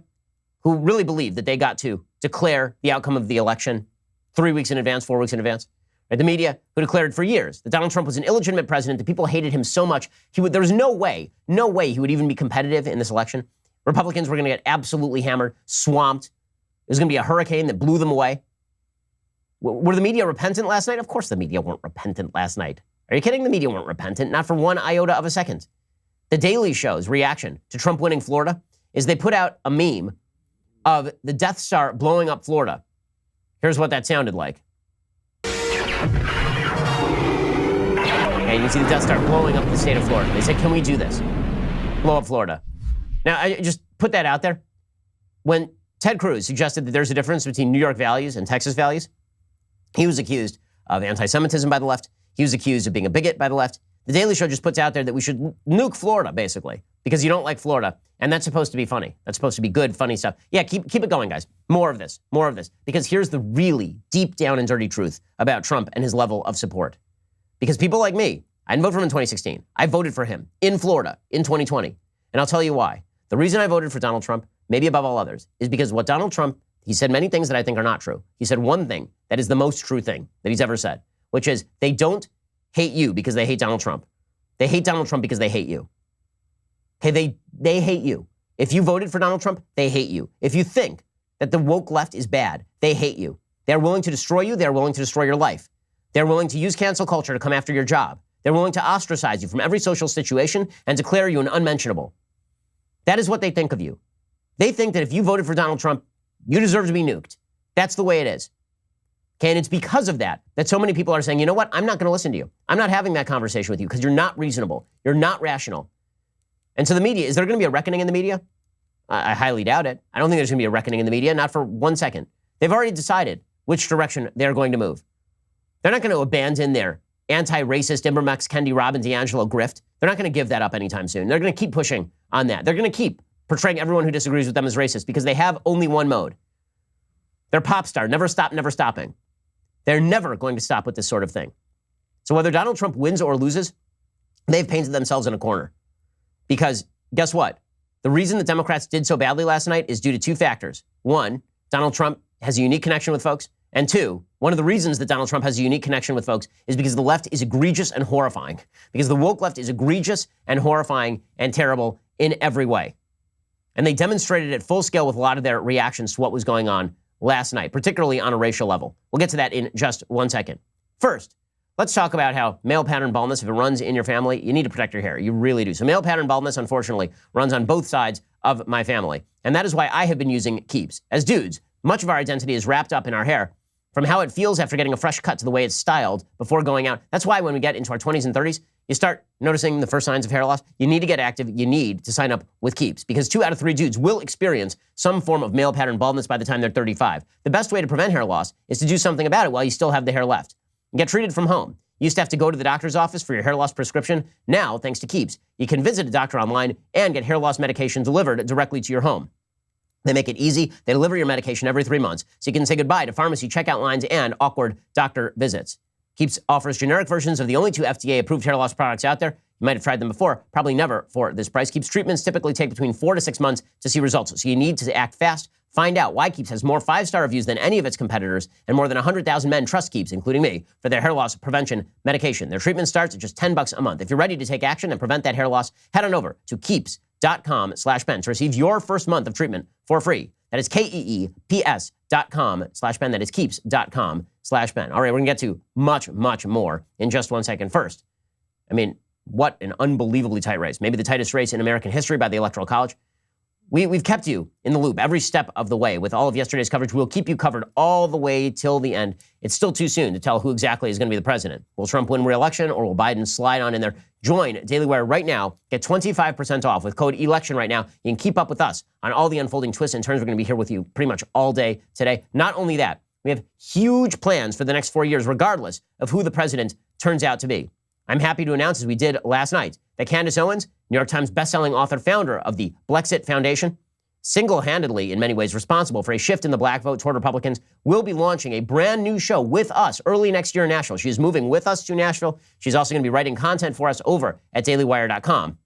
who really believed that they got to declare the outcome of the election 3 weeks in advance, 4 weeks in advance? Right? The media, who declared for years that Donald Trump was an illegitimate president, that people hated him so much, there was no way he would even be competitive in this election. Republicans were going to get absolutely hammered, swamped. It was going to be a hurricane that blew them away. Were the media repentant last night? Of course the media weren't repentant last night. Are you kidding? The media weren't repentant, not for one iota of a second. The Daily Show's reaction to Trump winning Florida is they put out a meme of the Death Star blowing up Florida. Here's what that sounded like. And you can see the Death Star blowing up the state of Florida. They said, can we do this? Blow up Florida. Now, I just put that out there. when Ted Cruz suggested that there's a difference between New York values and Texas values, he was accused of anti-Semitism by the left. He was accused of being a bigot by the left. The Daily Show just puts out there that we should nuke Florida, basically, because you don't like Florida. And that's supposed to be funny. That's supposed to be good, funny stuff. Yeah, keep it going, guys. More of this. Because here's the really deep down and dirty truth about Trump and his level of support. Because people like me, I didn't vote for him in 2016. I voted for him in Florida in 2020. And I'll tell you why. The reason I voted for Donald Trump, maybe above all others, is because what Donald Trump, he said many things that I think are not true. He said one thing that is the most true thing that he's ever said, which is they don't hate you because they hate Donald Trump. They hate Donald Trump because they hate you. Okay, they hate you. If you voted for Donald Trump, they hate you. If you think that the woke left is bad, they hate you. They're willing to destroy you. They're willing to destroy your life. They're willing to use cancel culture to come after your job. They're willing to ostracize you from every social situation and declare you an unmentionable. That is what they think of you. They think that if you voted for Donald Trump, you deserve to be nuked. That's the way it is. Okay, and it's because of that so many people are saying, you know what, I'm not going to listen to you. I'm not having that conversation with you because you're not reasonable. You're not rational. And so the media, is there going to be a reckoning in the media? I highly doubt it. I don't think there's going to be a reckoning in the media, not for 1 second. They've already decided which direction they're going to move. They're not going to abandon their anti-racist Ivermex, Kendi, Robin, D'Angelo grift. They're not going to give that up anytime soon. They're going to keep pushing on that. They're going to keep portraying everyone who disagrees with them as racist because they have only one mode. They're pop star, never stop, never stopping. They're never going to stop with this sort of thing. So whether Donald Trump wins or loses, they've painted themselves in a corner. Because guess what? The reason the Democrats did so badly last night is due to two factors. One, Donald Trump has a unique connection with folks. And two, one of the reasons that Donald Trump has a unique connection with folks is because the left is egregious and horrifying. Because the woke left is egregious and horrifying and terrible in every way. And they demonstrated it full scale with a lot of their reactions to what was going on last night, particularly on a racial level. We'll get to that in just 1 second. First, let's talk about how male pattern baldness, if it runs in your family, you need to protect your hair. You really do. So male pattern baldness, unfortunately, runs on both sides of my family. And that is why I have been using Keeps. As dudes, much of our identity is wrapped up in our hair, from how it feels after getting a fresh cut to the way it's styled before going out. That's why when we get into our 20s and 30s, you start noticing the first signs of hair loss. You need to get active. You need to sign up with Keeps because 2 out of 3 dudes will experience some form of male pattern baldness by the time they're 35. The best way to prevent hair loss is to do something about it while you still have the hair left. Get treated from home. You used to have to go to the doctor's office for your hair loss prescription. Now, thanks to Keeps, you can visit a doctor online and get hair loss medication delivered directly to your home. They make it easy. They deliver your medication every 3 months, so you can say goodbye to pharmacy checkout lines and awkward doctor visits. Keeps offers generic versions of the only 2 FDA-approved hair loss products out there. You might have tried them before, probably never for this price. Keeps treatments typically take between 4 to 6 months to see results, so you need to act fast. Find out why Keeps has more 5-star reviews than any of its competitors, and more than 100,000 men trust Keeps, including me, for their hair loss prevention medication. Their treatment starts at just $10 a month. If you're ready to take action and prevent that hair loss, head on over to keeps.com/Ben to receive your first month of treatment for free. That is KEEPS.com/Ben. That is keeps.com/Ben. All right, we're going to get to much, much more in just 1 second. First, I mean, what an unbelievably tight race. Maybe the tightest race in American history by the Electoral College. We've kept you in the loop every step of the way. With all of yesterday's coverage, we'll keep you covered all the way till the end. It's still too soon to tell who exactly is going to be the president. Will Trump win re-election or will Biden slide on in there? Join Daily Wire right now. Get 25% off with code ELECTION right now. You can keep up with us on all the unfolding twists and turns. We're going to be here with you pretty much all day today. Not only that, we have huge plans for the next 4 years, regardless of who the president turns out to be. I'm happy to announce, as we did last night, that Candace Owens, New York Times bestselling author, founder of the Blexit Foundation, single-handedly, in many ways, responsible for a shift in the black vote toward Republicans, will be launching a brand new show with us early next year in Nashville. She is moving with us to Nashville. She's also going to be writing content for us over at dailywire.com.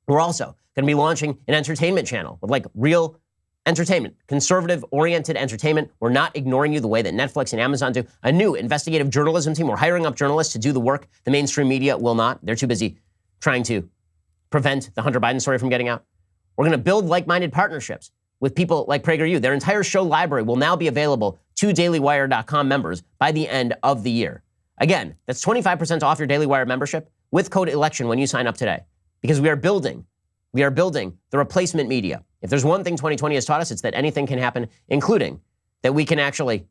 We're also going to be launching an entertainment channel with like real entertainment, conservative-oriented entertainment. We're not ignoring you the way that Netflix and Amazon do. A new investigative journalism team. We're hiring up journalists to do the work the mainstream media will not. They're too busy trying to prevent the Hunter Biden story from getting out. We're going to build like-minded partnerships with people like PragerU. Their entire show library will now be available to dailywire.com members by the end of the year. Again, that's 25% off your Daily Wire membership with code ELECTION when you sign up today. Because we are building the replacement media. If there's one thing 2020 has taught us, it's that anything can happen, including that we can actually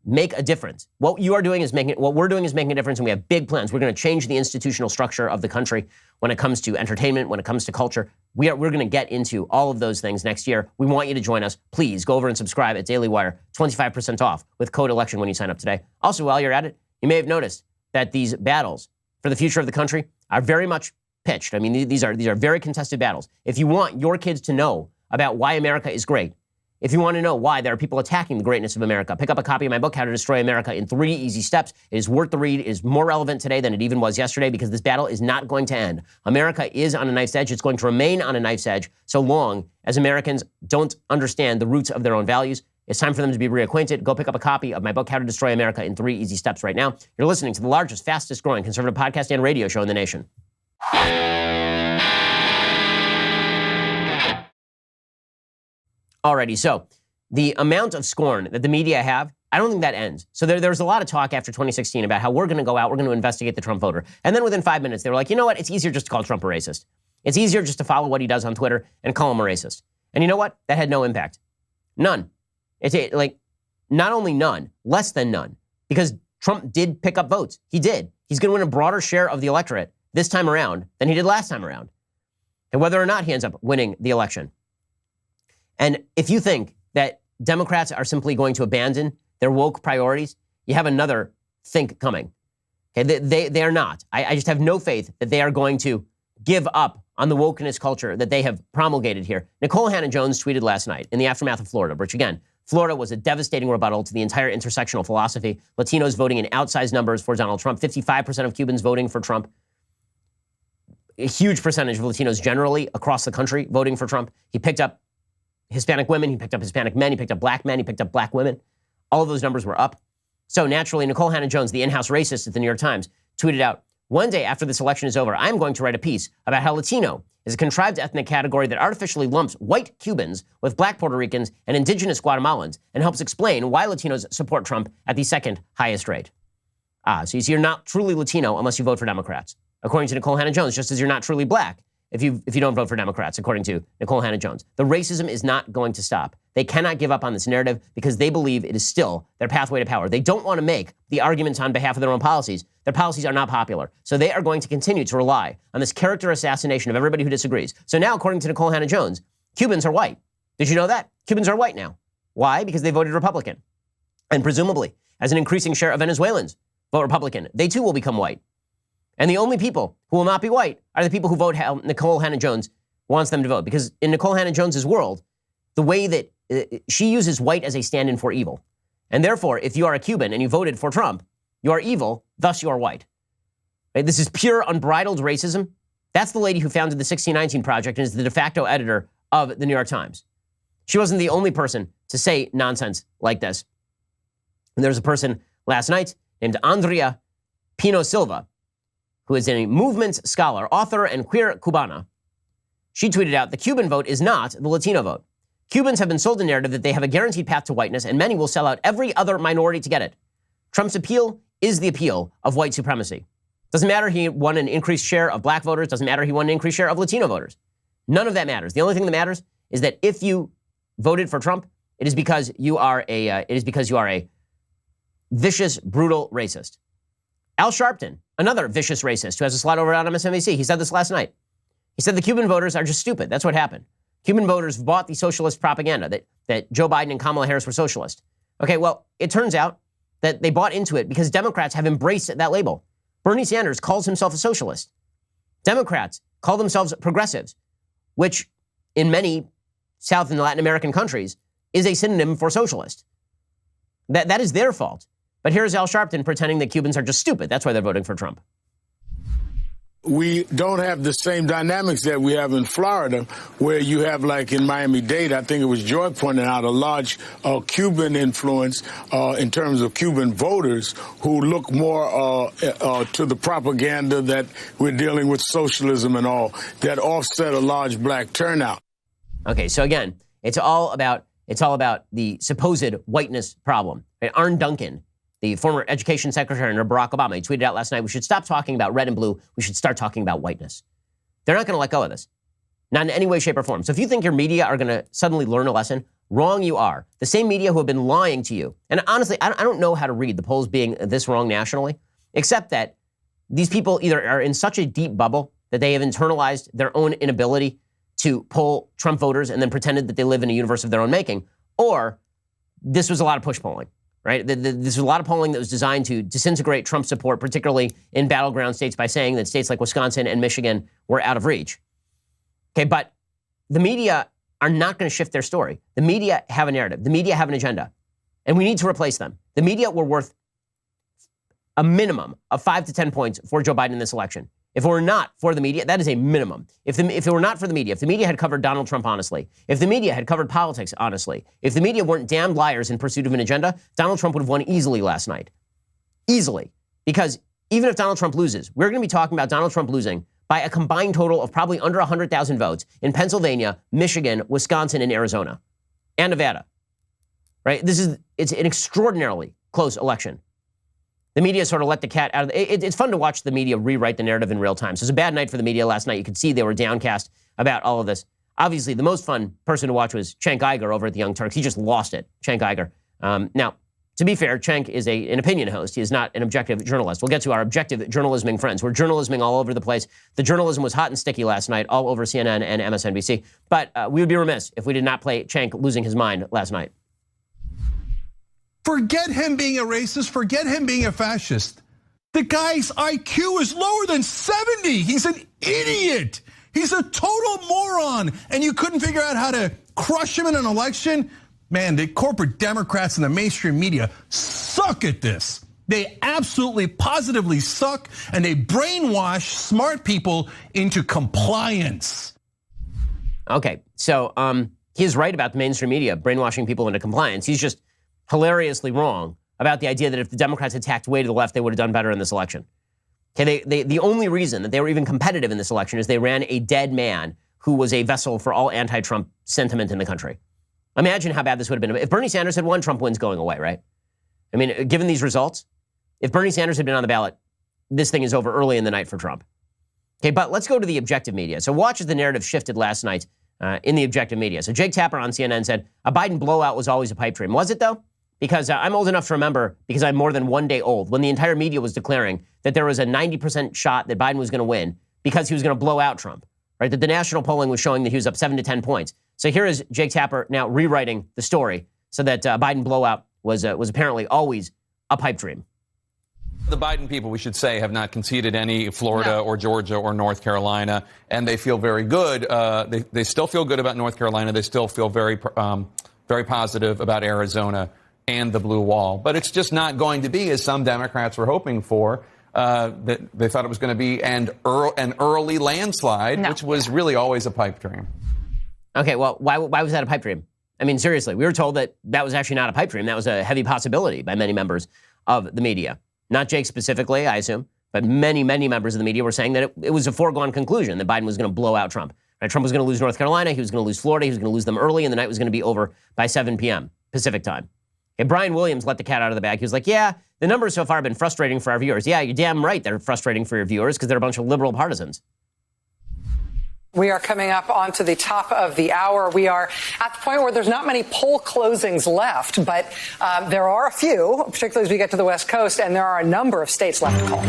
make a difference. What we're doing is making a difference, and we have big plans. We're going to change the institutional structure of the country when it comes to entertainment, when it comes to culture. We're going to get into all of those things next year. We want you to join us. Please go over and subscribe at Daily Wire, 25% off with code election when you sign up today. Also, while you're at it, you may have noticed that these battles for the future of the country are very much pitched. I mean, these are very contested battles. If you want your kids to know about why America is great, if you want to know why there are people attacking the greatness of America, pick up a copy of my book, How to Destroy America in 3 Easy Steps. It is worth the read. It is more relevant today than it even was yesterday because this battle is not going to end. America is on a knife's edge. It's going to remain on a knife's edge so long as Americans don't understand the roots of their own values. It's time for them to be reacquainted. Go pick up a copy of my book, How to Destroy America in 3 Easy Steps right now. You're listening to the largest, fastest growing conservative podcast and radio show in the nation. Alrighty, so the amount of scorn that the media have, I don't think that ends. So there was a lot of talk after 2016 about how we're going to go out, we're going to investigate the Trump voter. And then within 5 minutes, they were like, you know what? It's easier just to call Trump a racist. It's easier just to follow what he does on Twitter and call him a racist. And you know what? That had no impact. None. Not only none, less than none. Because Trump did pick up votes. He did. He's going to win a broader share of the electorate this time around than he did last time around. And whether or not he ends up winning the election. And if you think that Democrats are simply going to abandon their woke priorities, you have another think coming. Okay, they are not. I just have no faith that they are going to give up on the wokeness culture that they have promulgated here. Nicole Hannah-Jones tweeted last night in the aftermath of Florida, which again, Florida was a devastating rebuttal to the entire intersectional philosophy. Latinos voting in outsized numbers for Donald Trump, 55% of Cubans voting for Trump. A huge percentage of Latinos generally across the country voting for Trump. He picked up Hispanic women, he picked up Hispanic men, he picked up black men, he picked up black women. All of those numbers were up. So naturally, Nicole Hannah-Jones, the in-house racist at the New York Times, tweeted out, one day after this election is over, I'm going to write a piece about how Latino is a contrived ethnic category that artificially lumps white Cubans with black Puerto Ricans and indigenous Guatemalans and helps explain why Latinos support Trump at the second highest rate. So you see, you're not truly Latino unless you vote for Democrats, according to Nicole Hannah-Jones, just as you're not truly black if you don't vote for Democrats, according to Nicole Hannah-Jones. The racism is not going to stop. They cannot give up on this narrative because they believe it is still their pathway to power. They don't want to make the arguments on behalf of their own policies. Their policies are not popular. So they are going to continue to rely on this character assassination of everybody who disagrees. So now, according to Nicole Hannah-Jones, Cubans are white. Did you know that? Cubans are white now. Why? Because they voted Republican. And presumably, as an increasing share of Venezuelans vote Republican, they too will become white. And the only people who will not be white are the people who vote how Nicole Hannah-Jones wants them to vote. Because in Nicole Hannah-Jones' world, the way that she uses white as a stand-in for evil. And therefore, if you are a Cuban and you voted for Trump, you are evil, thus you are white. Right? This is pure unbridled racism. That's the lady who founded the 1619 Project and is the de facto editor of the New York Times. She wasn't the only person to say nonsense like this. And there's a person last night named Andrea Pino Silva, who is a movement scholar, author, and queer Cubana. She tweeted out, the Cuban vote is not the Latino vote. Cubans have been sold a narrative that they have a guaranteed path to whiteness, and many will sell out every other minority to get it. Trump's appeal is the appeal of white supremacy. Doesn't matter he won an increased share of black voters, doesn't matter he won an increased share of Latino voters. None of that matters. The only thing that matters is that if you voted for Trump, it is because you are a vicious, brutal racist. Al Sharpton, another vicious racist who has a slot over on MSNBC, he said this last night. He said the Cuban voters are just stupid. That's what happened. Cuban voters bought the socialist propaganda that Joe Biden and Kamala Harris were socialist. Okay, well, it turns out that they bought into it because Democrats have embraced that label. Bernie Sanders calls himself a socialist. Democrats call themselves progressives, which in many South and Latin American countries is a synonym for socialist. That is their fault. But here's Al Sharpton pretending that Cubans are just stupid. That's why they're voting for Trump. We don't have the same dynamics that we have in Florida, where you have, like in Miami-Dade, I think it was Joy pointed out, a large Cuban influence in terms of Cuban voters who look more to the propaganda that we're dealing with socialism and all, that offset a large black turnout. Okay, so again, it's all about the supposed whiteness problem. Right? Arne Duncan, the former education secretary under Barack Obama, he tweeted out last night, we should stop talking about red and blue. We should start talking about whiteness. They're not going to let go of this. Not in any way, shape, or form. So if you think your media are going to suddenly learn a lesson wrong you are. The same media who have been lying to you. And honestly, I don't know how to read the polls being this wrong nationally, except that these people either are in such a deep bubble that they have internalized their own inability to poll Trump voters and then pretended that they live in a universe of their own making, or this was a lot of push polling, right? This was a lot of polling that was designed to disintegrate Trump support, particularly in battleground states, by saying that states like Wisconsin and Michigan were out of reach. Okay, but the media are not going to shift their story. The media have a narrative. The media have an agenda, and we need to replace them. The media were worth a minimum of 5 to 10 points for Joe Biden in this election. If it were not for the media, that is a minimum. If it were not for the media, if the media had covered Donald Trump honestly, if the media had covered politics honestly, if the media weren't damned liars in pursuit of an agenda, Donald Trump would have won easily last night. Easily. Because even if Donald Trump loses, we're going to be talking about Donald Trump losing by a combined total of probably under 100,000 votes in Pennsylvania, Michigan, Wisconsin, and Arizona, and Nevada. Right? It's an extraordinarily close election. The media sort of let the cat out of it's fun to watch the media rewrite the narrative in real time. So it was a bad night for the media last night. You could see they were downcast about all of this. Obviously, the most fun person to watch was Cenk Uygur over at the Young Turks. He just lost it, Cenk Uygur. Now, to be fair, Cenk is an opinion host. He is not an objective journalist. We'll get to our objective journalisming friends. We're journalisming all over the place. The journalism was hot and sticky last night, all over CNN and MSNBC. But we would be remiss if we did not play Cenk losing his mind last night. Forget him being a racist. Forget him being a fascist. The guy's IQ is lower than 70. He's an idiot. He's a total moron. And you couldn't figure out how to crush him in an election? Man, the corporate Democrats and the mainstream media suck at this. They absolutely, positively suck, and they brainwash smart people into compliance. Okay, so he's right about the mainstream media brainwashing people into compliance. He's just hilariously wrong about the idea that if the Democrats had tacked way to the left, they would have done better in this election. Okay, the only reason that they were even competitive in this election is they ran a dead man who was a vessel for all anti-Trump sentiment in the country. Imagine how bad this would have been. If Bernie Sanders had won, Trump wins going away, right? I mean, given these results, if Bernie Sanders had been on the ballot, this thing is over early in the night for Trump. Okay, but let's go to the objective media. So watch as the narrative shifted last night in the objective media. So Jake Tapper on CNN said, a Biden blowout was always a pipe dream. Was it, though? Because I'm old enough to remember, because I'm more than 1 day old, when the entire media was declaring that there was a 90% shot that Biden was going to win because he was going to blow out Trump, right? That the national polling was showing that he was up 7 to 10 points. So here is Jake Tapper now rewriting the story so that Biden blowout was apparently always a pipe dream. The Biden people, we should say, have not conceded any Florida or Georgia or North Carolina, and they feel very good. They still feel good about North Carolina. They still feel very positive about Arizona and the blue wall. But it's just not going to be, as some Democrats were hoping for, that they thought it was going to be an early landslide, which was really always a pipe dream. Okay, well, why was that a pipe dream? I mean, seriously, we were told that was actually not a pipe dream. That was a heavy possibility by many members of the media. Not Jake specifically, I assume, but many, many members of the media were saying that it was a foregone conclusion that Biden was going to blow out Trump. Right? Trump was going to lose North Carolina, he was going to lose Florida, he was going to lose them early, and the night was going to be over by 7 p.m. Pacific time. Okay, Brian Williams let the cat out of the bag. He was like, yeah, the numbers so far have been frustrating for our viewers. Yeah, you're damn right they're frustrating for your viewers because they're a bunch of liberal partisans. We are coming up onto the top of the hour. We are at the point where there's not many poll closings left, but there are a few, particularly as we get to the West Coast, and there are a number of states left to call.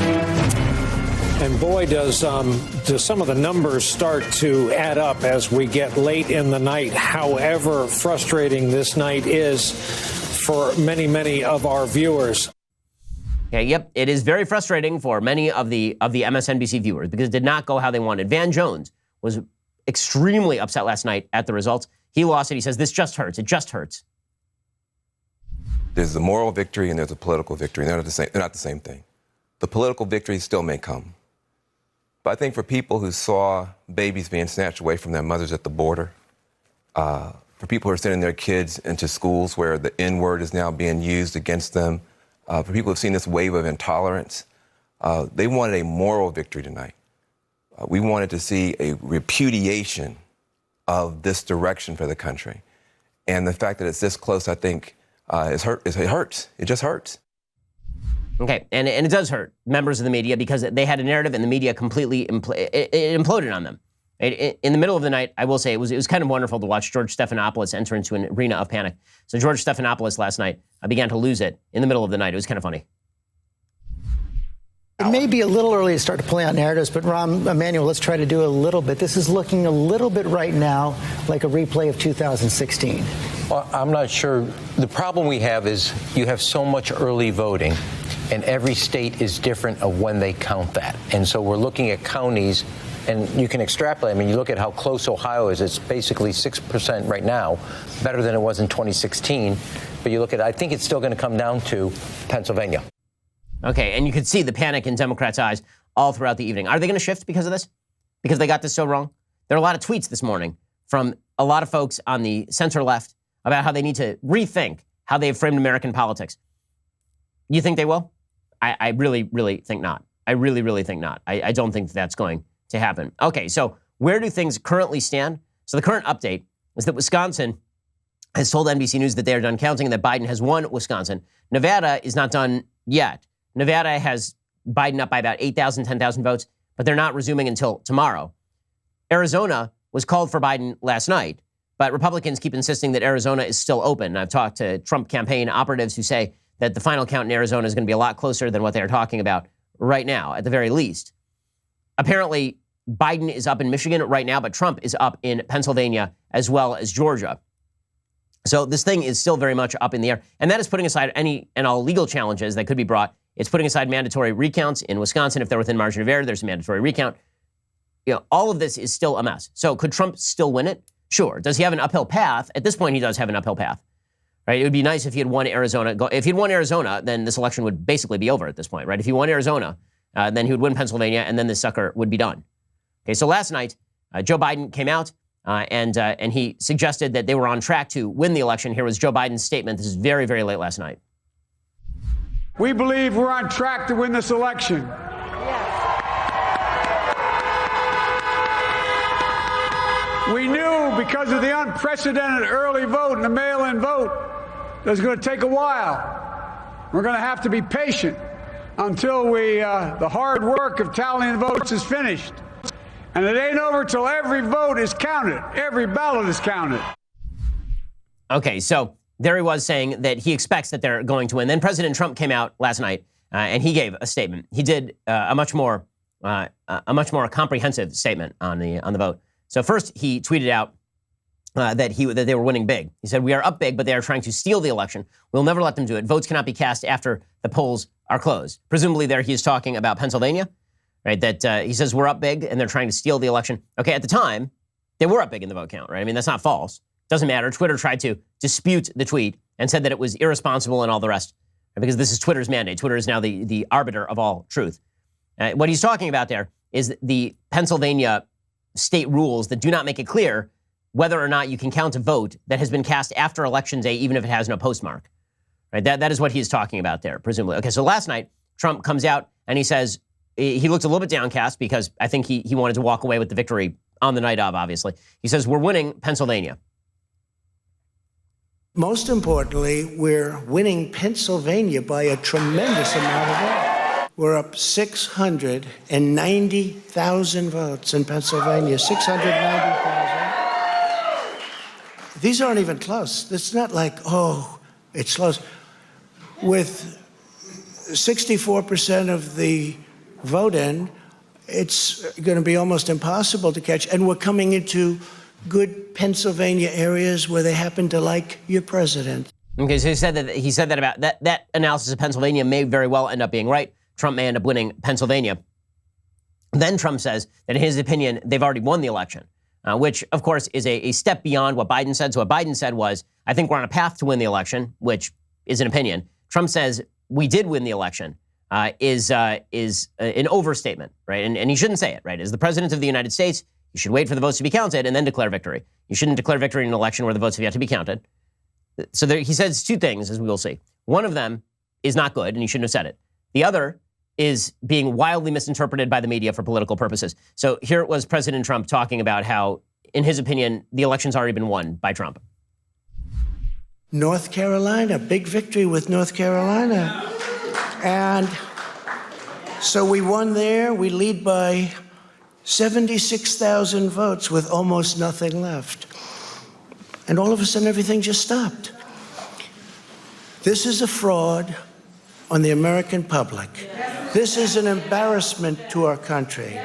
And boy, does some of the numbers start to add up as we get late in the night, however frustrating this night is for many, many of our viewers. Okay, yep, it is very frustrating for many of the MSNBC viewers because it did not go how they wanted. Van Jones was extremely upset last night at the results. He lost it. He says, this just hurts. It just hurts. There's a moral victory and there's a political victory. They're not the same thing. The political victory still may come. But I think for people who saw babies being snatched away from their mothers at the border, for people who are sending their kids into schools where the N-word is now being used against them, for people who have seen this wave of intolerance, they wanted a moral victory tonight. We wanted to see a repudiation of this direction for the country. And the fact that it's this close, I think, it hurts. It just hurts. Okay, and it does hurt members of the media because they had a narrative and the media completely imploded on them. In the middle of the night, I will say it was kind of wonderful to watch George Stephanopoulos enter into an arena of panic. So George Stephanopoulos last night began to lose it in the middle of the night. It was kind of funny. It may be a little early to start to play on narratives, but Emmanuel, let's try to do a little bit. This is looking a little bit right now like a replay of 2016. Well, I'm not sure. The problem we have is you have so much early voting, and every state is different of when they count that. And so we're looking at counties, and you can extrapolate. I mean, you look at how close Ohio is. It's basically 6% right now, better than it was in 2016. But you look at, I think it's still going to come down to Pennsylvania. Okay, and you could see the panic in Democrats' eyes all throughout the evening. Are they going to shift because of this? Because they got this so wrong? There are a lot of tweets this morning from a lot of folks on the center left about how they need to rethink how they have framed American politics. You think they will? I really, really think not. I really, really think not. I don't think that's going to happen. Okay, so where do things currently stand? So the current update is that Wisconsin has told NBC News that they are done counting and that Biden has won Wisconsin. Nevada is not done yet. Nevada has Biden up by about 8,000, 10,000 votes, but they're not resuming until tomorrow. Arizona was called for Biden last night, but Republicans keep insisting that Arizona is still open. I've talked to Trump campaign operatives who say that the final count in Arizona is going to be a lot closer than what they're talking about right now, at the very least. Apparently, Biden is up in Michigan right now, but Trump is up in Pennsylvania as well as Georgia. So this thing is still very much up in the air. And that is putting aside any and all legal challenges that could be brought. It's putting aside mandatory recounts in Wisconsin. If they're within margin of error, there's a mandatory recount. You know, all of this is still a mess. So could Trump still win it? Sure. Does he have an uphill path? At this point, he does have an uphill path. Right? It would be nice if he had won Arizona. If he'd won Arizona, then this election would basically be over at this point, right? If he won Arizona, then he would win Pennsylvania, and then this sucker would be done. Okay, so last night, Joe Biden came out and he suggested that they were on track to win the election. Here was Joe Biden's statement. This is very, very late last night. We believe we're on track to win this election. We knew because of the unprecedented early vote and the mail-in vote that it was going to take a while. We're going to have to be patient until the hard work of tallying votes is finished. And it ain't over till every vote is counted. Every ballot is counted. Okay, so there he was saying that he expects that they're going to win. Then President Trump came out last night and he gave a statement. He did a much more comprehensive statement on the vote. So first he tweeted out that they were winning big. He said, "We are up big, but they are trying to steal the election. We'll never let them do it. Votes cannot be cast after the polls are closed." Presumably there he is talking about Pennsylvania, right? That he says we're up big and they're trying to steal the election. Okay, at the time, they were up big in the vote count, right? I mean, that's not false. Doesn't matter. Twitter tried to dispute the tweet and said that it was irresponsible and all the rest, right? Because this is Twitter's mandate. Twitter is now the arbiter of all truth. What he's talking about there is the Pennsylvania state rules that do not make it clear whether or not you can count a vote that has been cast after Election Day, even if it has no postmark. Right? That is what he's talking about there, presumably. Okay, so last night, Trump comes out and he says, he looked a little bit downcast because I think he wanted to walk away with the victory on the night of, obviously. He says, we're winning Pennsylvania. Most importantly, we're winning Pennsylvania by a tremendous amount of votes. We're up 690,000 votes in Pennsylvania, 690,000. These aren't even close. It's not like, oh, it's close. With 64% of the vote in, it's going to be almost impossible to catch. And we're coming into good Pennsylvania areas where they happen to like your president. Okay, so he said that about that analysis of Pennsylvania may very well end up being right. Trump may end up winning Pennsylvania. Then Trump says that in his opinion, they've already won the election, which of course is a step beyond what Biden said. So what Biden said was, I think we're on a path to win the election, which is an opinion. Trump says we did win the election, is an overstatement, right? And he shouldn't say it, right? As the president of the United States, you should wait for the votes to be counted and then declare victory. You shouldn't declare victory in an election where the votes have yet to be counted. So he says two things, as we will see. One of them is not good, and he shouldn't have said it. The other is being wildly misinterpreted by the media for political purposes. So here was President Trump talking about how, in his opinion, the election's already been won by Trump. North Carolina, big victory with North Carolina. And so we won there. We lead by 76,000 votes with almost nothing left. And all of a sudden, everything just stopped. This is a fraud on the American public. This is an embarrassment to our country.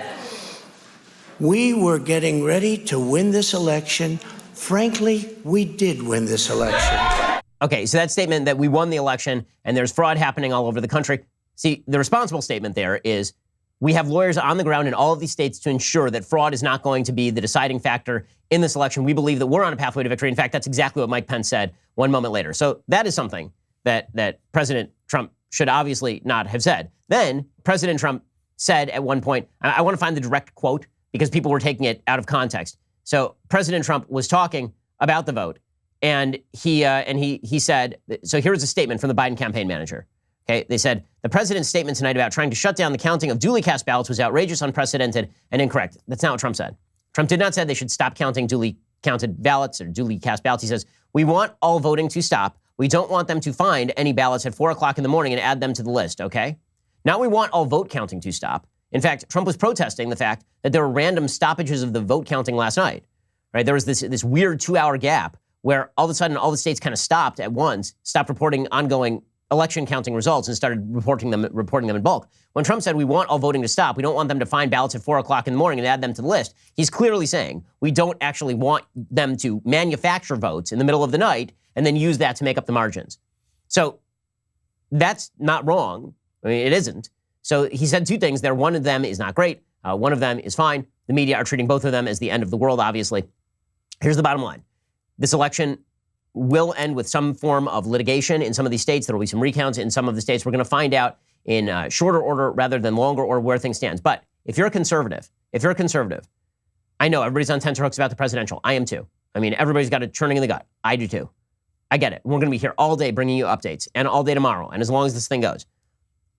We were getting ready to win this election. Frankly, we did win this election. Okay, so that statement that we won the election and there's fraud happening all over the country. See, the responsible statement there is we have lawyers on the ground in all of these states to ensure that fraud is not going to be the deciding factor in this election. We believe that we're on a pathway to victory. In fact, that's exactly what Mike Pence said 1 moment later. So that is something that President Trump should obviously not have said. Then President Trump said at one point, I want to find the direct quote because people were taking it out of context. So President Trump was talking about the vote, and he said, so here's a statement from the Biden campaign manager. Okay, they said, the president's statement tonight about trying to shut down the counting of duly cast ballots was outrageous, unprecedented, and incorrect. That's not what Trump said. Trump did not say they should stop counting duly counted ballots or duly cast ballots. He says, we want all voting to stop. We don't want them to find any ballots at 4 o'clock in the morning and add them to the list, okay? Now we want all vote counting to stop. In fact, Trump was protesting the fact that there were random stoppages of the vote counting last night, right? There was this weird 2-hour gap where all of a sudden all the states kind of stopped at once, stopped reporting ongoing election counting results and started reporting them in bulk. When Trump said we want all voting to stop, we don't want them to find ballots at 4 o'clock in the morning and add them to the list, he's clearly saying we don't actually want them to manufacture votes in the middle of the night and then use that to make up the margins. So that's not wrong. I mean, it isn't. So he said two things there. One of them is not great. One of them is fine. The media are treating both of them as the end of the world, obviously. Here's the bottom line. This election will end with some form of litigation in some of these states. There will be some recounts in some of the states. We're going to find out in shorter order rather than longer order where things stand. But if you're a conservative, I know everybody's on tenterhooks about the presidential. I am too. I mean, everybody's got a churning in the gut. I do too. I get it. We're going to be here all day bringing you updates and all day tomorrow and as long as this thing goes.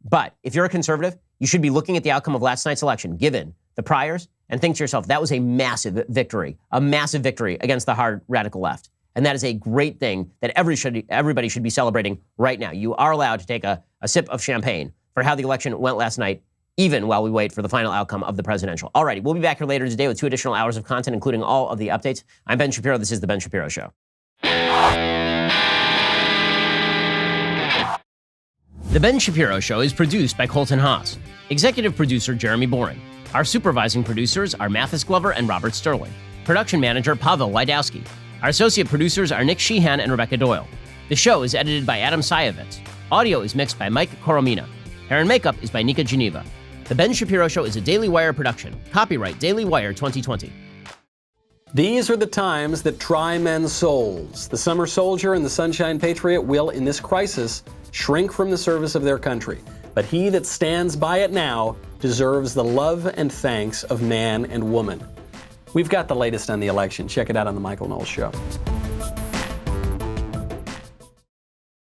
But if you're a conservative, you should be looking at the outcome of last night's election, given the priors, and think to yourself, that was a massive victory against the hard radical left. And that is a great thing that everybody should be celebrating right now. You are allowed to take a sip of champagne for how the election went last night, even while we wait for the final outcome of the presidential. All righty, we'll be back here later today with 2 additional hours of content, including all of the updates. I'm Ben Shapiro. This is The Ben Shapiro Show. The Ben Shapiro Show is produced by Colton Haas. Executive producer Jeremy Boring. Our supervising producers are Mathis Glover and Robert Sterling. Production manager Pavel Wydowski. Our associate producers are Nick Sheehan and Rebecca Doyle. The show is edited by Adam Sayevitz. Audio is mixed by Mike Coromina. Hair and makeup is by Nika Geneva. The Ben Shapiro Show is a Daily Wire production. Copyright Daily Wire 2020. These are the times that try men's souls. The summer soldier and the sunshine patriot will, in this crisis, shrink from the service of their country. But he that stands by it now deserves the love and thanks of man and woman. We've got the latest on the election. Check it out on The Michael Knowles Show.